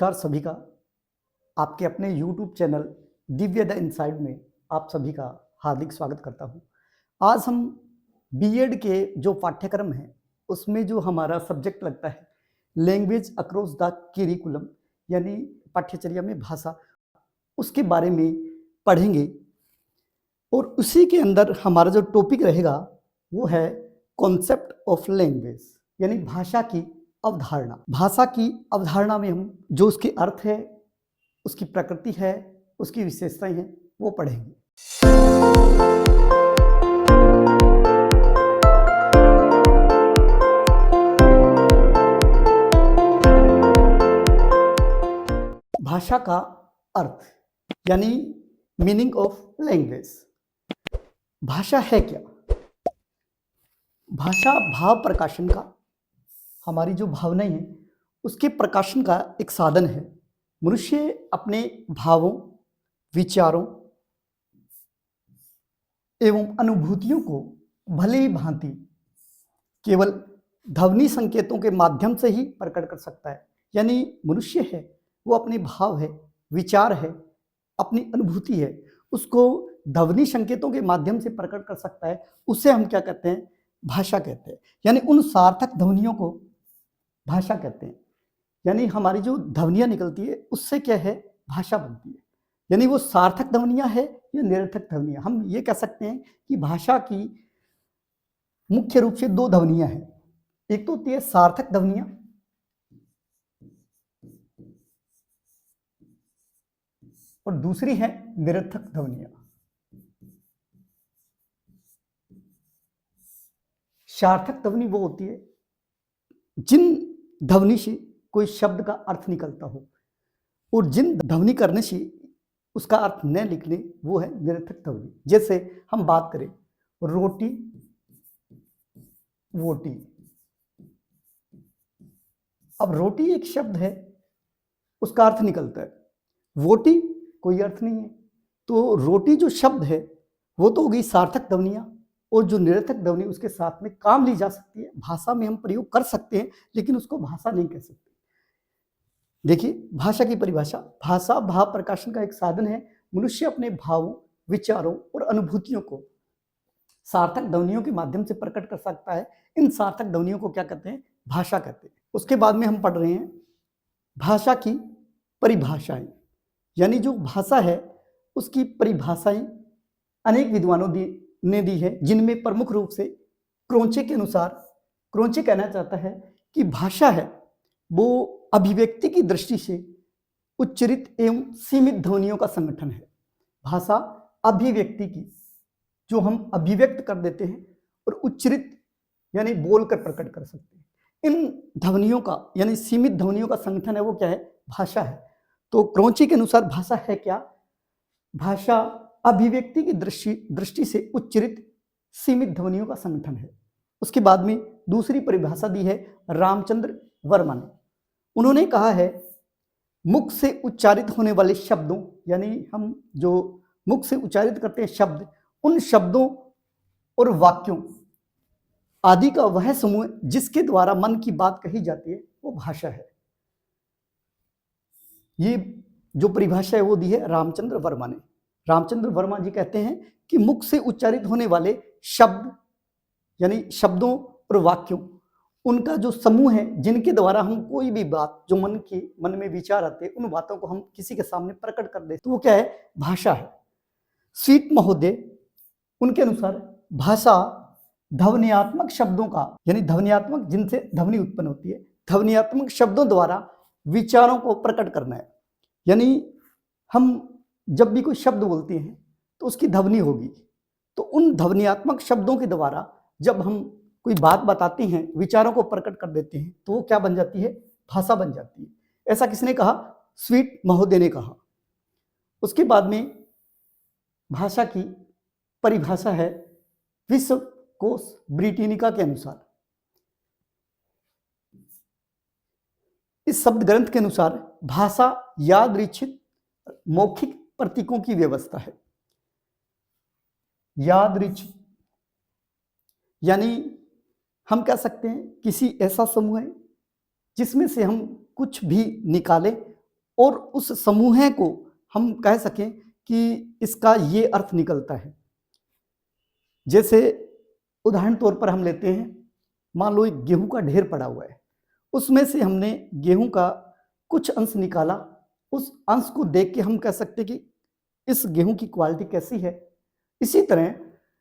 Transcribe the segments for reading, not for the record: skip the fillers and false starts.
नमस्कार सभी का। आपके अपने YouTube channel Divya the inside में आप सभी का हार्दिक स्वागत करता हूं। आज हम बीएड के जो पाठ्यक्रम हैं उसमें जो हमारा सब्जेक्ट लगता है लैंग्वेज अक्रॉस द करिकुलम, यानी पाठ्यचर्या में भाषा, उसके बारे में पढ़ेंगे। और उसी के अंदर हमारा जो टॉपिक रहेगा वो है कॉन्सेप्ट ऑफ लैंग्वेज, यानी भाषा की अवधारणा। भाषा की अवधारणा में हम जो उसके अर्थ है, उसकी प्रकृति है, उसकी विशेषताएं हैं, वो पढ़ेंगे। भाषा का अर्थ यानी मीनिंग ऑफ लैंग्वेज। भाषा है क्या? भाषा भाव प्रकाशन का, हमारी जो भावनाएं हैं उसके प्रकाशन का एक साधन है। मनुष्य अपने भावों, विचारों एवं अनुभूतियों को भली भांति केवल ध्वनि संकेतों के माध्यम से ही प्रकट कर सकता है। यानी मनुष्य है वो अपने भाव है, विचार है, अपनी अनुभूति है, उसको ध्वनि संकेतों के माध्यम से प्रकट कर सकता है। उसे हम क्या कहते हैं? भाषा कहते हैं। यानी उन सार्थक ध्वनियों को भाषा कहते हैं। यानी हमारी जो ध्वनियां निकलती है उससे क्या है? भाषा बनती है। यानी वो सार्थक ध्वनियां है या निरर्थक ध्वनियां। हम ये कह सकते हैं कि भाषा की मुख्य रूप से दो ध्वनियां हैं। एक तो होती है सार्थक ध्वनियां और दूसरी है निरर्थक ध्वनियां। सार्थक ध्वनि वो होती है जिन ध्वनि से कोई शब्द का अर्थ निकलता हो, और जिन ध्वनि करने से उसका अर्थ न निकले वो है निरर्थक ध्वनि। जैसे हम बात करें रोटी, वोटी। अब रोटी एक शब्द है, उसका अर्थ निकलता है, वोटी कोई अर्थ नहीं है। तो रोटी जो शब्द है वो तो होगी सार्थक ध्वनियां, और जो निरर्थक ध्वनि उसके साथ में काम ली जा सकती है। भाषा में हम प्रयोग कर सकते हैं लेकिन उसको भाषा नहीं कह सकते। देखिए भाषा की परिभाषा, भाषा भाव प्रकाशन का एक साधन है। मनुष्य अपने भावों, विचारों और अनुभूतियों को सार्थक ध्वनियों के माध्यम से प्रकट कर सकता है। इन सार्थक ध्वनियों को क्या कहते हैं? भाषा कहते हैं। उसके बाद में हम पढ़ रहे हैं भाषा की परिभाषाएं। यानी जो भाषा है उसकी परिभाषाएं अनेक विद्वानों ने दी है, जिनमें प्रमुख रूप से क्रोंचे के अनुसार, क्रोंचे कहना चाहता है कि भाषा है वो अभिव्यक्ति की दृष्टि से उच्चरित एवं सीमित ध्वनियों का संगठन है। भाषा अभिव्यक्ति की, जो हम अभिव्यक्त कर देते हैं, और उच्चरित यानी बोलकर प्रकट कर सकते हैं, इन ध्वनियों का यानी सीमित ध्वनियों का संगठन है, वो क्या है? भाषा है। तो क्रोंचे के अनुसार भाषा है क्या? भाषा अभिव्यक्ति की दृष्टि से उच्चरित सीमित ध्वनियों का संगठन है। उसके बाद में दूसरी परिभाषा दी है रामचंद्र वर्मा ने। उन्होंने कहा है मुख से उच्चारित होने वाले शब्दों, यानी हम जो मुख से उच्चारित करते हैं शब्द, उन शब्दों और वाक्यों आदि का वह समूह जिसके द्वारा मन की बात कही जाती है वो भाषा है। ये जो परिभाषा है वो दी है रामचंद्र वर्मा ने। रामचंद्र वर्मा जी कहते हैं कि मुख से उच्चारित होने वाले शब्द यानी शब्दों और वाक्यों, उनका जो समूह है जिनके द्वारा हम कोई भी बात जो मन में विचार आते हैं, उन बातों को हम किसी के सामने प्रकट कर देते, तो वो क्या है? भाषा है। स्वीट महोदय उनके अनुसार भाषा ध्वनियात्मक शब्दों का, यानी ध्वनियात्मक जिनसे ध्वनि उत्पन्न होती है, ध्वनियात्मक शब्दों द्वारा विचारों को प्रकट करना है। यानी हम जब भी कोई शब्द बोलते हैं तो उसकी ध्वनि होगी, तो उन ध्वनियात्मक शब्दों के द्वारा जब हम कोई बात बताते हैं, विचारों को प्रकट कर देते हैं, तो वो क्या बन जाती है? भाषा बन जाती है। ऐसा किसने कहा? स्वीट महोदय ने कहा। उसके बाद में भाषा की परिभाषा है विश्वकोश ब्रिटेनिका के अनुसार। इस शब्द ग्रंथ के अनुसार भाषा यादृच्छिक मौखिक प्रतीकों की व्यवस्था है। यादृच्छिक यानी हम कह सकते हैं किसी ऐसा समूह है जिसमें से हम कुछ भी निकालें और उस समूह को हम कह सकें कि इसका ये अर्थ निकलता है। जैसे उदाहरण तौर पर हम लेते हैं, मान लो एक गेहूं का ढेर पड़ा हुआ है, उसमें से हमने गेहूं का कुछ अंश निकाला, उस अंश को देख के हम कह सकते हैं कि इस गेहूं की क्वालिटी कैसी है। इसी तरह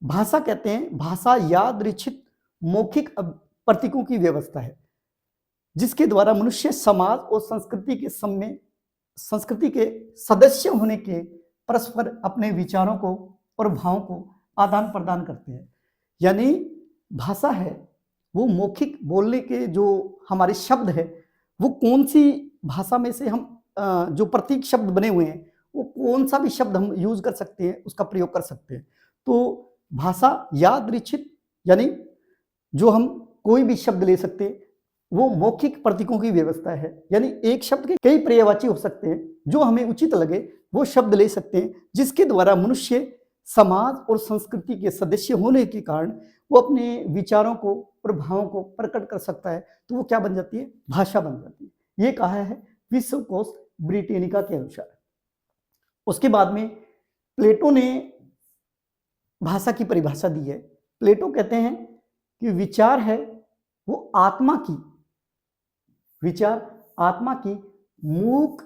भाषा कहते हैं, भाषा यादृच्छिक मौखिक प्रतीकों की व्यवस्था है जिसके द्वारा मनुष्य समाज और संस्कृति के सदस्य होने के परस्पर अपने विचारों को और भावों को आदान प्रदान करते हैं। यानी भाषा है वो मौखिक बोलने के जो हमारे शब्द है, वो कौन सी भाषा में से हम जो प्रतीक शब्द बने हुए हैं, वो कौन सा भी शब्द हम यूज कर सकते हैं, उसका प्रयोग कर सकते हैं। तो भाषा यादृच्छिक यानी जो हम कोई भी शब्द ले सकते हैं, वो मौखिक प्रतीकों की व्यवस्था है। यानी एक शब्द के कई पर्यायवाची हो सकते हैं, जो हमें उचित लगे वो शब्द ले सकते हैं, जिसके द्वारा मनुष्य समाज और संस्कृति के सदस्य होने के कारण वो अपने विचारों को और भावों को प्रकट कर सकता है। तो वो क्या बन जाती है? भाषा बन जाती है। ये कहा है विश्वकोश ब्रिटेनिका के अनुसार। उसके बाद में प्लेटो ने भाषा की परिभाषा दी है। प्लेटो कहते हैं कि विचार है वो आत्मा की मूक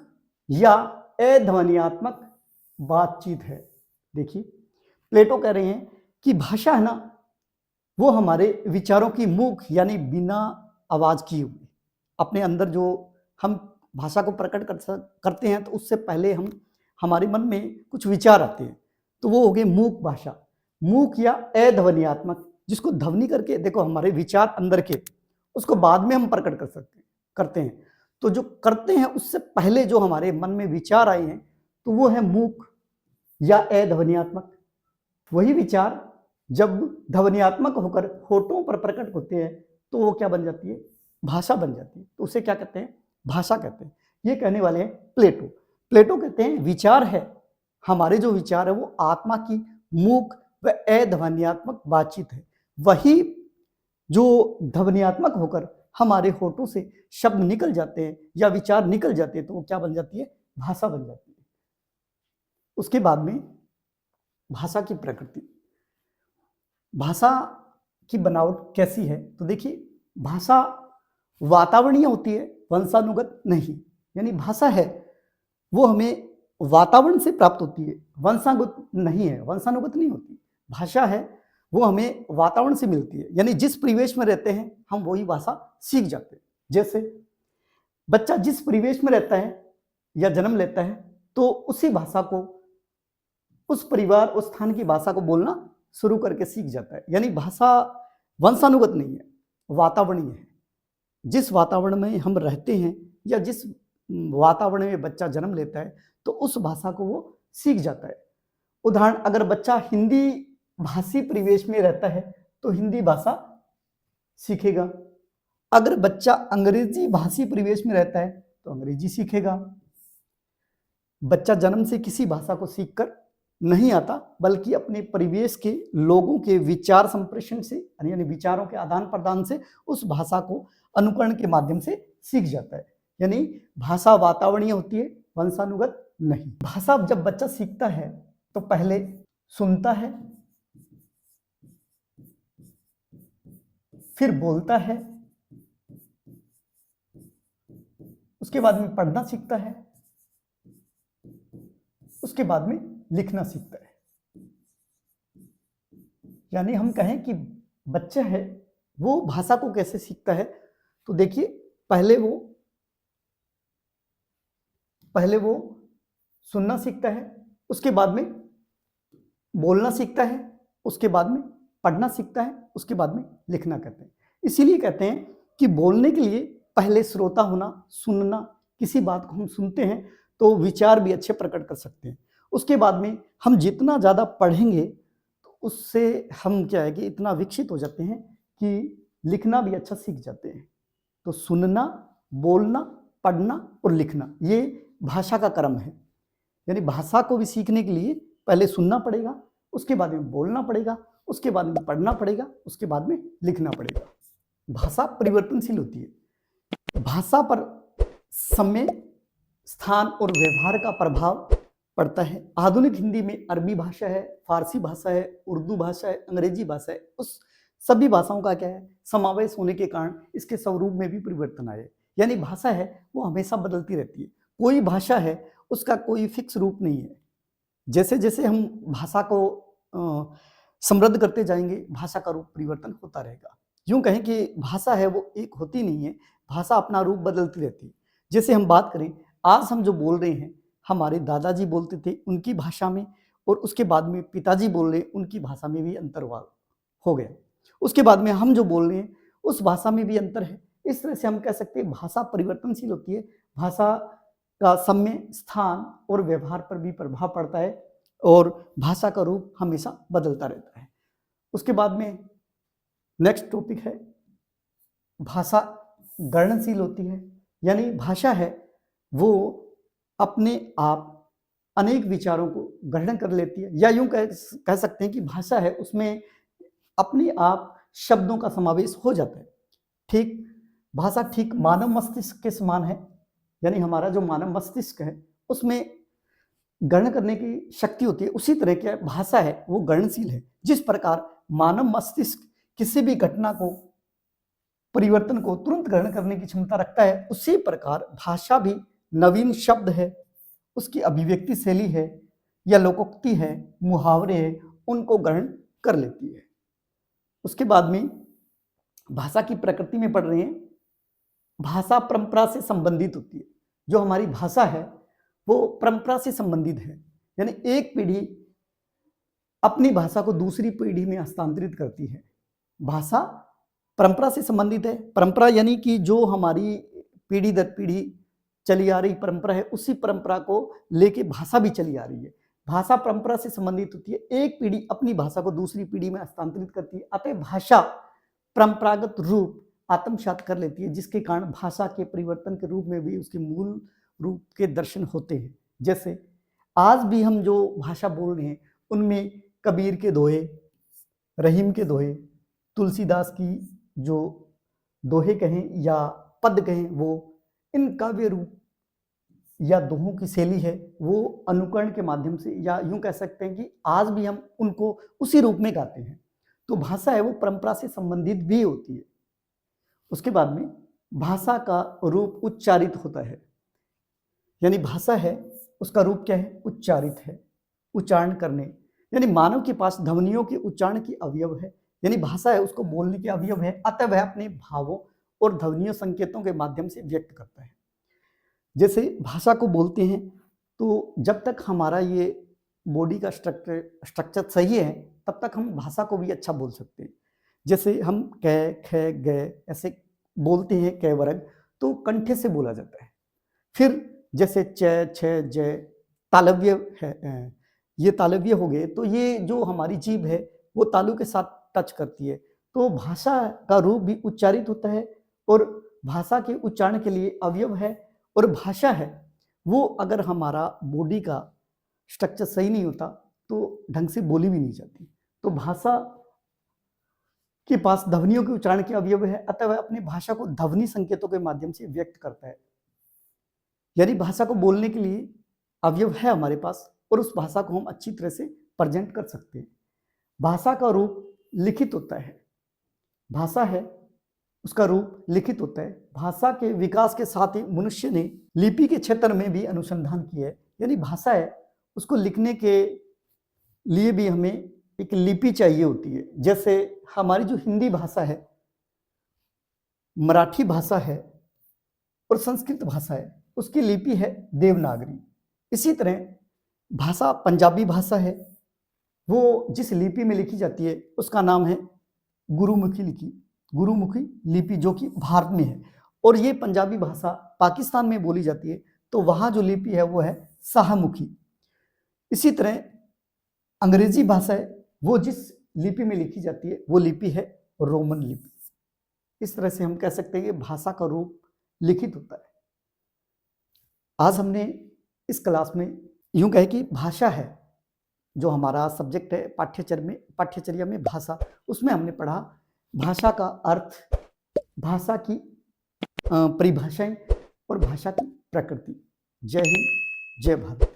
या अध्वन्यात्मक बातचीत है। देखिए प्लेटो कह रहे हैं कि भाषा है ना, वो हमारे विचारों की मूक यानी बिना आवाज की हुई, अपने अंदर जो हम भाषा को प्रकट करते हैं तो उससे पहले हमारे मन में कुछ विचार आते हैं, तो वो हो गए मूक भाषा। मूक या अध्वन्यात्मक, जिसको ध्वनि करके देखो हमारे विचार अंदर के, उसको बाद में हम प्रकट करते हैं। तो जो करते हैं उससे पहले जो हमारे मन में विचार आए हैं, तो वो है मूक या अध्वन्यात्मक। वही विचार जब ध्वन्यात्मक होकर होठों पर प्रकट होते हैं तो वो क्या बन जाती है? भाषा बन जाती है। तो उसे क्या कहते हैं? भाषा कहते हैं। ये कहने वाले हैं प्लेटो। प्लेटो कहते हैं विचार है, हमारे जो विचार है वो आत्मा की मूक व अध्वन्यात्मक बातचीत है। वही जो ध्वन्यात्मक होकर हमारे होठों से शब्द निकल जाते हैं या विचार निकल जाते हैं, तो वो क्या बन जाती है? भाषा बन जाती है। उसके बाद में भाषा की प्रकृति, भाषा की बनावट कैसी है? तो देखिए भाषा वातावरणीय होती है, वंशानुगत नहीं। यानी भाषा है वो हमें वातावरण से प्राप्त होती है, वंशानुगत नहीं है, वंशानुगत नहीं होती। भाषा है वो हमें वातावरण से मिलती है, यानी जिस परिवेश में रहते हैं हम वही भाषा सीख जाते हैं। जैसे बच्चा जिस परिवेश में रहता है या जन्म लेता है, तो उसी भाषा को, उस परिवार उस स्थान की भाषा को बोलना शुरू करके सीख जाता है। यानी भाषा वंशानुगत नहीं है, वातावरणीय है। जिस वातावरण में हम रहते हैं या जिस वातावरण में बच्चा जन्म लेता है, तो उस भाषा को वो सीख जाता है। उदाहरण, अगर बच्चा हिंदी भाषी परिवेश में रहता है तो हिंदी भाषा सीखेगा। अगर बच्चा अंग्रेजी भाषी परिवेश में रहता है तो अंग्रेजी सीखेगा। बच्चा जन्म से किसी भाषा को सीखकर नहीं आता, बल्कि अपने परिवेश के लोगों के विचार संप्रेषण से, यानी विचारों के आदान प्रदान से उस भाषा को अनुकरण के माध्यम से सीख जाता है। यानी भाषा वातावरणीय होती है, वंशानुगत नहीं। भाषा जब बच्चा सीखता है तो पहले सुनता है, फिर बोलता है, उसके बाद में पढ़ना सीखता है, उसके बाद में लिखना सीखता है। यानी हम कहें कि बच्चा है वो भाषा को कैसे सीखता है, तो देखिए पहले वो सुनना सीखता है, उसके बाद में बोलना सीखता है, उसके बाद में पढ़ना सीखता है, उसके बाद में लिखना कहते हैं। इसीलिए कहते हैं कि बोलने के लिए पहले श्रोता होना, सुनना, किसी बात को हम सुनते हैं तो विचार भी अच्छे प्रकट कर सकते हैं। उसके बाद में हम जितना ज़्यादा पढ़ेंगे तो उससे हम क्या है कि इतना विकसित हो जाते हैं कि लिखना भी अच्छा सीख जाते हैं। तो सुनना, बोलना, पढ़ना और लिखना, ये भाषा का क्रम है। यानी भाषा को भी सीखने के लिए पहले सुनना पड़ेगा, उसके बाद में बोलना पड़ेगा, उसके बाद में पढ़ना पड़ेगा, उसके बाद में लिखना पड़ेगा। भाषा परिवर्तनशील होती है। भाषा पर समय स्थान और व्यवहार का प्रभाव पड़ता है। आधुनिक हिंदी में अरबी भाषा है, फारसी भाषा है, उर्दू भाषा है, अंग्रेजी भाषा है, उस सभी भाषाओं का क्या है समावेश होने के कारण इसके स्वरूप में भी परिवर्तन आए। यानी भाषा है वो हमेशा बदलती रहती है। कोई भाषा है उसका कोई फिक्स रूप नहीं है। जैसे जैसे हम भाषा को समृद्ध करते जाएंगे, भाषा का रूप परिवर्तन होता रहेगा। यूं कहें कि भाषा है वो एक होती नहीं है, भाषा अपना रूप बदलती रहती है। जैसे हम बात करें, आज हम जो बोल रहे हैं, हमारे दादाजी बोलते थे उनकी भाषा में, और उसके बाद में पिताजी बोल रहे हैं उनकी भाषा में भी अंतर हो गया। उसके बाद में हम जो बोल रहे हैं उस भाषा में भी अंतर है। इस तरह से हम कह सकते हैं भाषा परिवर्तनशील होती है। भाषा का समय, स्थान और व्यवहार पर भी प्रभाव पड़ता है, और भाषा का रूप हमेशा बदलता रहता है। उसके बाद में नेक्स्ट टॉपिक है भाषा गणनशील होती है। यानी भाषा है वो अपने आप अनेक विचारों को ग्रहण कर लेती है, या यूं कह सकते हैं कि भाषा है उसमें अपने आप शब्दों का समावेश हो जाता है। ठीक भाषा ठीक मानव मस्तिष्क के समान है। यानी हमारा जो मानव मस्तिष्क है उसमें गणन करने की शक्ति होती है, उसी तरह की भाषा है वो गणनशील है। जिस प्रकार मानव मस्तिष्क किसी भी घटना को, परिवर्तन को तुरंत ग्रहण करने की क्षमता रखता है, उसी प्रकार भाषा भी नवीन शब्द है, उसकी अभिव्यक्ति शैली है या लोकोक्ति है, मुहावरे है, उनको ग्रहण कर लेती है। उसके बाद में भाषा की प्रकृति में पढ़ रहे हैं, भाषा परंपरा से संबंधित होती है। जो हमारी भाषा है वो परंपरा से संबंधित है। यानी एक पीढ़ी अपनी भाषा को दूसरी पीढ़ी में हस्तांतरित करती है। भाषा परंपरा से संबंधित है। परंपरा यानी कि जो हमारी पीढ़ी दर पीढ़ी चली आ रही परंपरा है, उसी परंपरा को लेके भाषा भी चली आ रही है। भाषा परंपरा से संबंधित होती है। एक पीढ़ी अपनी भाषा को दूसरी पीढ़ी में हस्तांतरित करती है, अतः भाषा परंपरागत रूप आत्मसात कर लेती है, जिसके कारण भाषा के परिवर्तन के रूप में भी उसके मूल रूप के दर्शन होते हैं। जैसे आज भी हम जो भाषा बोल रहे हैं उनमें कबीर के दोहे, रहीम के दोहे, तुलसीदास की जो दोहे कहें या पद कहें, वो इन काव्य रूप या दोहों की शैली है वो अनुकरण के माध्यम से, या यूं कह सकते हैं कि आज भी हम उनको उसी रूप में गाते हैं। तो भाषा है वो परंपरा से संबंधित भी होती है। उसके बाद में भाषा का रूप उच्चारित होता है। यानी भाषा है उसका रूप क्या है? उच्चारित है, उच्चारण करने। यानी मानव के पास ध्वनियों के उच्चारण की अवयव है। यानी भाषा है उसको बोलने के अवयव है, अतः वह अपने भावों और ध्वनियों संकेतों के माध्यम से व्यक्त करता है। जैसे भाषा को बोलते हैं तो जब तक हमारा ये बॉडी का स्ट्रक्चर सही है तब तक हम भाषा को भी अच्छा बोल सकते हैं। जैसे हम कै, ख, ग ऐसे बोलते हैं कै वर्ग, तो कंठे से बोला जाता है। फिर जैसे च, छ, ज तालव्य है, ये तालव्य हो गए, तो ये जो हमारी जीभ है वो तालु के साथ टच करती है। तो भाषा का रूप भी उच्चारित होता है, और भाषा के उच्चारण के लिए अवयव है। और भाषा है वो अगर हमारा बॉडी का स्ट्रक्चर सही नहीं होता तो ढंग से बोली भी नहीं जाती। तो भाषा के पास ध्वनियों के उच्चारण के अवयव है, अतः वह अपनी भाषा को ध्वनि संकेतों के माध्यम से व्यक्त करता है। यानी भाषा को बोलने के लिए अवयव है हमारे पास, और उस भाषा को हम अच्छी तरह से प्रेजेंट कर सकते हैं। भाषा का रूप लिखित होता है। भाषा है उसका रूप लिखित होता है। भाषा के विकास के साथ ही मनुष्य ने लिपि के क्षेत्र में भी अनुसंधान किया है। यानी भाषा है उसको लिखने के लिए भी हमें एक लिपि चाहिए होती है। जैसे हमारी जो हिंदी भाषा है, मराठी भाषा है और संस्कृत भाषा है, उसकी लिपि है देवनागरी। इसी तरह भाषा पंजाबी भाषा है, वो जिस लिपि में लिखी जाती है उसका नाम है गुरुमुखी लिपि, जो कि भारत में है। और ये पंजाबी भाषा पाकिस्तान में बोली जाती है, तो वहाँ जो लिपि है वो है शाहमुखी। इसी तरह अंग्रेजी भाषा है, वो जिस लिपि में लिखी जाती है वो लिपि है रोमन लिपि। इस तरह से हम कह सकते हैं कि भाषा का रूप लिखित होता है। आज हमने इस क्लास में यूं कहे कि भाषा है जो हमारा सब्जेक्ट है पाठ्यचर्या में भाषा, उसमें हमने पढ़ा भाषा का अर्थ, भाषा की परिभाषाएं और भाषा की प्रकृति। जय हिंद, जय भारत।